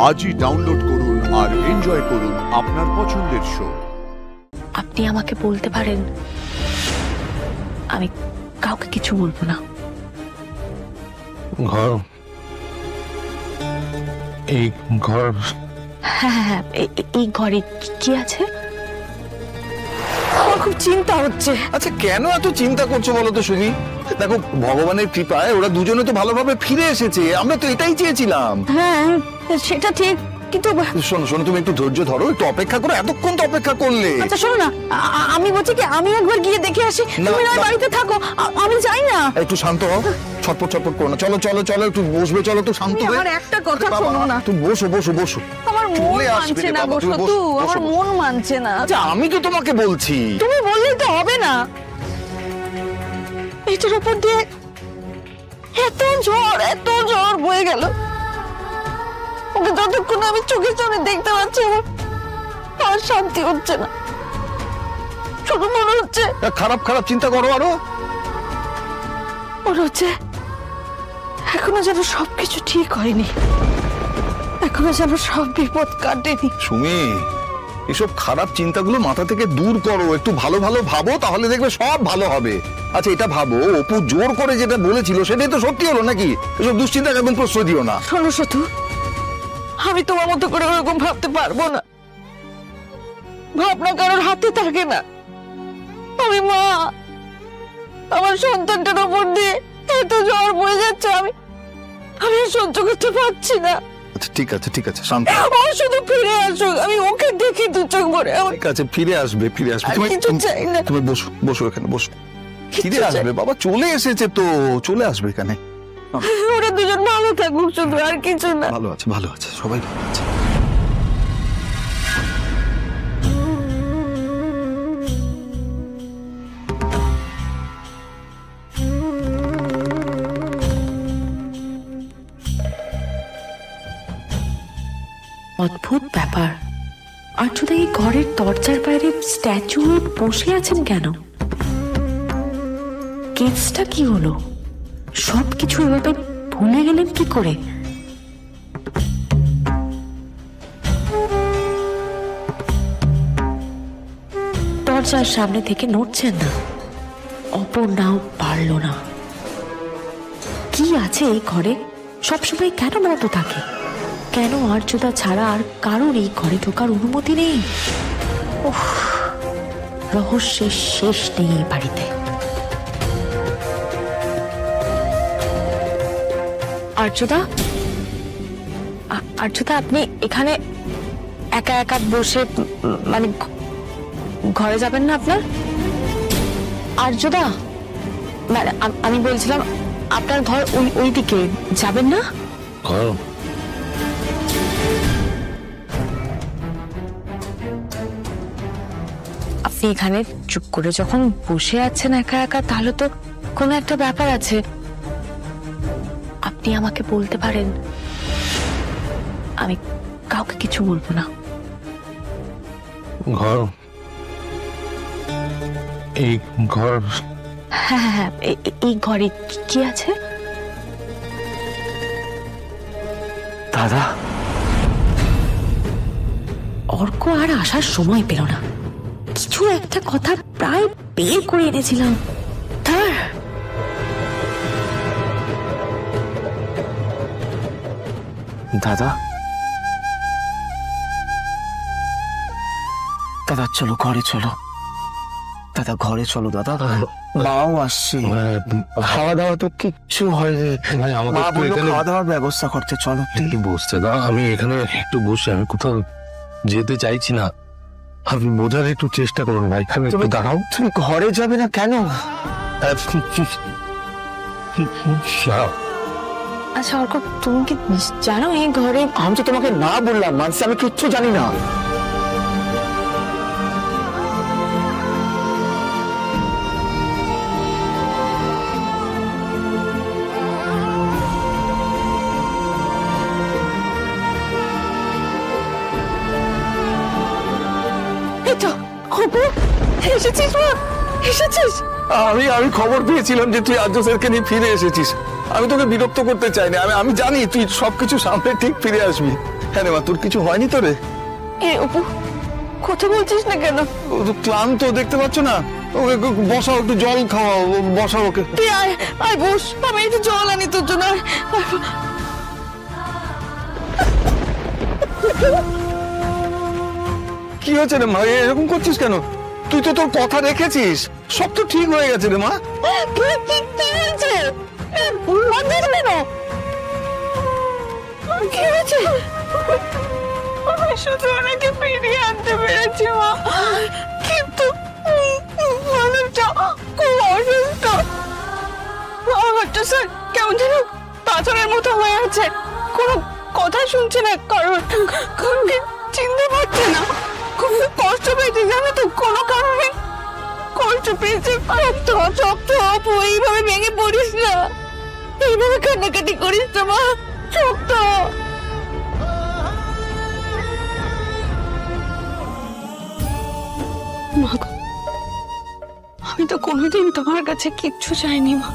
আজই ডাউনলোড করুন আর এনজয় করুন আপনার পছন্দের শো। আপনি আমাকে বলতে পারেন, আমি কাউকে কিছু বলবো না। ঘর, এই ঘর, হ্যাঁ হ্যাঁ, এই ঘরে কি আছে? আমার খুব চিন্তা হচ্ছে। আচ্ছা, কেন এত চিন্তা করছো বলো তো সুমি? দেখো, ভগবানের কৃপায় ওরা দুজনে তো ভালোভাবে ফিরে এসেছে, আমরা তো এটাই চেয়েছিলাম। হ্যাঁ সেটা ঠিক, কিন্তু শোনো শোনো, তুমি একটু ধৈর্য ধরো, একটু অপেক্ষা করো। এতক্ষণ তো অপেক্ষা করলে। আচ্ছা শোনো না, আমি বলছি কি, আমি একবার গিয়ে দেখে আসি। তুমি না বাড়িতে থাকো, আমি যাই না। একটু শান্ত হও, ছটপট ছটপট করো না। চলো চলো চলো, একটু বসবে, চলো তো শান্ত হয়ে। আমার একটা কথা শোনো না। তুমি বসো বসো বসো। আমার মন মানছে না গো সতু, আমার মন মানছে না। আচ্ছা, আমি তো তোমাকে বলছি। তুমি বললেই তো হবে না। এটার উপর দিয়ে এত ঝড় বয়ে গেল, ওকে যতক্ষণ আমি চোখের সামনে দেখতে পাচ্ছি আমার শান্তি হচ্ছে না। শুধু মনে হচ্ছে খারাপ খারাপ চিন্তা করো আরো। মনে হচ্ছে এখনো যেন সবকিছু ঠিক হয়নি, এখনো যেন সব বিপদ কাটেনি। সুমি, এসব খারাপ চিন্তাগুলো মাথা থেকে দূর করো, একটু ভালো ভালো ভাবো, তাহলে দেখবে সব ভালো হবে। আচ্ছা, এটা ভাবো, অপু জোর করে যেটা বলেছিল সেটাই তো সত্যি হলো নাকি? এসব দুশ্চিন্তা একদম প্রশ্রয় দিও না। শোনো সতু, আমি তোমার মতো করে ওরকম ভাবতে পারবো না। ভাবনা কারোর হাতে থাকে না। আমি মা, আমার সন্তানটার উপর দিয়ে এত ঝড় বয়ে যাচ্ছে, আমি সহ্য করতে পারছি না। আচ্ছা ঠিক আছে ঠিক আছে, শান্ত। ও শুধু ফিরে আসুক, আমি ওকে দেখি দু চোখ ভরে। ঠিক আছে, ফিরে আসবে ফিরে আসবে। কিছু চাই না। তুমি বসো বসো, এখানে বসো। ফিরে আসবে বাবা, চলে এসেছে তো, চলে আসবে এখানে। ওরা দুজন ভালো থাকুক, শুধু আর কিছু না। ভালো আছে ভালো আছে, সবাই ভালো আছে। অদ্ভুত ব্যাপার, আর্যদা এই ঘরের দরজার বাইরে স্ট্যাচু বসে আছেন কেন? কেসটা কি হলো? সবকিছু এভাবে ভুলে গেলেন কি করে? দরজার সামনে থেকে নড়ছেন না, অপর্ণাও পারল না। কি আছে এই ঘরে? সবসময় কেন বন্ধ থাকে? কেন আর্যদা ছাড়া আর কারোর এই ঘরে ঢোকার অনুমতি নেই? উফ, রহস্যের শেষ নেই এই বাড়িতে। আর্যদা, আর্যদা, আপনি এখানে একা একা বসে, মানে ঘরে যাবেন না আপনার? আর্যদা, মানে আমি বলছিলাম, আপনার ঘর ওই দিকে, যাবেন না? ঘর, আপনি এখানে চুপ করে যখন বসে আছেন একা একা, তাহলে তো কোনো একটা ব্যাপার আছে। আপনি আমাকে বলতে পারেন, আমি কাউকে কিছু বলবো না। ঘর, এই ঘর, হ্যাঁ হ্যাঁ, এই ঘরে কি আছে? দাদা। অর্ক আর আসার সময় পেল না। কিছু একটা কথা প্রায় বের করে এনেছিলাম তার। দাদা, দাদা চলো ঘরে চলো, দাদা ঘরে চলো। দাদা, মাও আসছে। খাওয়া দাওয়া তো কিচ্ছু হয়নি ভাই, আমাকে মা একটু বললো এখানে খাওয়া দাওয়ার ব্যবস্থা করতে, চলো। একটু বসতে দাও। আমি এখানে একটু বসে, আমি কোথাও যেতে চাইছি না। আপনি বোঝার একটু চেষ্টা করুন ভাই, এখানে একটু দাঁড়াও। তুমি ঘরে যাবে না কেন? আচ্ছা অর্ক, তুমি কি জানো এই ঘরে? আমি তো তোমাকে না বললাম মানসি, আমি কিচ্ছু জানি না। এই তো অপু, এসেছিস মা, এসেছিস? আমি খবর পেয়েছিলাম যে তুই আর্য স্যারকে নিয়ে ফিরে এসেছিস। আমি তোকে বিরক্ত করতে চাইনি, আমি জানি তুই সবকিছু সামনে ঠিক ফিরে আসবি। হ্যাঁ রে মা, তোর কিছু হয়নি তো রে? এ অপু, কথা বলছিস না কেন? ও তো ক্লান্ত, দেখতে পাচ্ছ না? ওকে বসাও, একটু জল খাওয়াও, বসাও ওকে। তুই আয় আয় বস, আমি একটু জল আনি তোর জন্য। কি হয়েছে রে মা, এরকম করছিস কেন? তুই তো তোর কথা রেখেছিস, সব তো ঠিক হয়ে গেছে রে মা। কি হয়েছে? আমি শুধু ওনাকে ফিরিয়ে আনতে পেরেছি মা, কিন্তু মানুষটা খুব অসুস্থ। হয়তো স্যার কেমন যেন পাথরের মতো হয়ে আছে, কোনো কথা শুনছে না, কারণকে চিনতে পারছে না, খুব কষ্ট পেয়েছে জানো তো, কোনো কারণে কষ্ট পেয়েছে। অপু, এইভাবে ভেঙে পড়িস না, এইভাবে কান্নাকাটি করিস না মা, শক্ত। মা গো, আমি তো কোনোদিন তোমার কাছে কিচ্ছু চাইনি মা,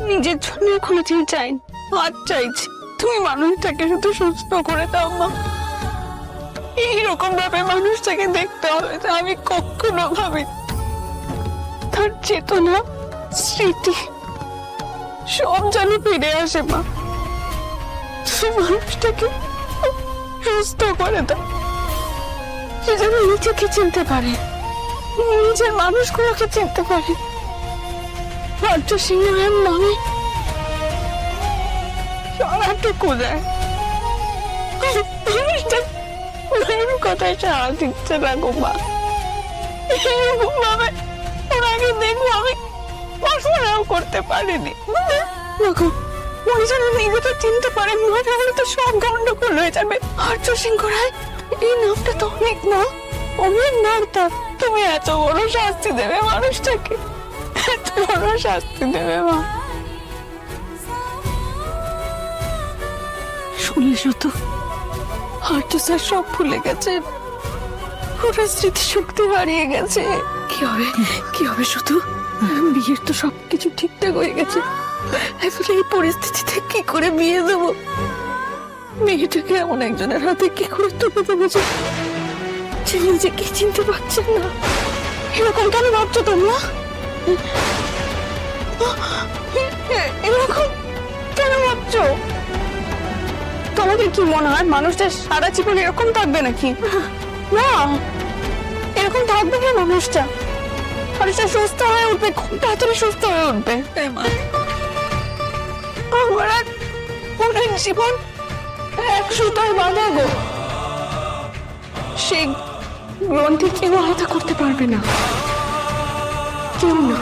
নিজের জন্য কোনোদিন চাইনি, আজ চাইছি তুমি মানুষটাকে শুধু সুস্থ করে দাও মা। এইরকম ভাবে মানুষটাকে দেখতে হবে তা আমি কখনো ভাবি। তার চেতনা, স্মৃতি সব যেন ফিরে আসে মা, তুমি মানুষটাকে সুস্থ করে দাও, সে যেন নিজেকে চিনতে পারে, নিজের মানুষগুলোকে চিনতে পারে। রাজ্য সিংহের নামে সারাটুকু যায়, কথায় সারা দিচ্ছে না গো মা। এরকম ভাবে ওনাকে দেখবো আমি কল্পনাও করতে পারিনি। উনি যেন নিজেকে চিনতে পারেন, তাহলে তো সব গন্ডগোল হয়ে যাবে। আর্য সিংহ রায় এই নামটা তো অনেক না, অনেক নামটা। তুমি এত বড় শাস্তি দেবে মানুষটাকে, এত বড় শাস্তি দেবে মা। শুনলিস তো, আর্য স্যার সব ভুলে গেছে, ওরা স্মৃতিশক্তি হারিয়ে গেছে। কি হবে, কি হবে? শুধু বিয়ের তো সবকিছু ঠিকঠাক হয়ে গেছে, আসলে এই পরিস্থিতিতে কি করে বিয়ে দেবো? মেয়েটাকে এমন একজনের হাতে কি করে তুলে দেবো যে নিজেকে চিনতে পারছেন না? এরকম কেন ভাবছো তোমরা? এরকম কেন ভাবছো? তোমাদের কি মনে হয় মানুষটা সারা জীবন এরকম থাকবে নাকি? না, এরকম থাকবে না মানুষটা। মানুষটা সুস্থ হয়ে উঠবে, খুব তাড়াতাড়ি সুস্থ হয়ে উঠবে। আমার আর ওনার জীবন এক সুতায় বাঁধা গো, সেই গ্রন্থি কেউ আলাদা করতে পারবে না, কেউ না।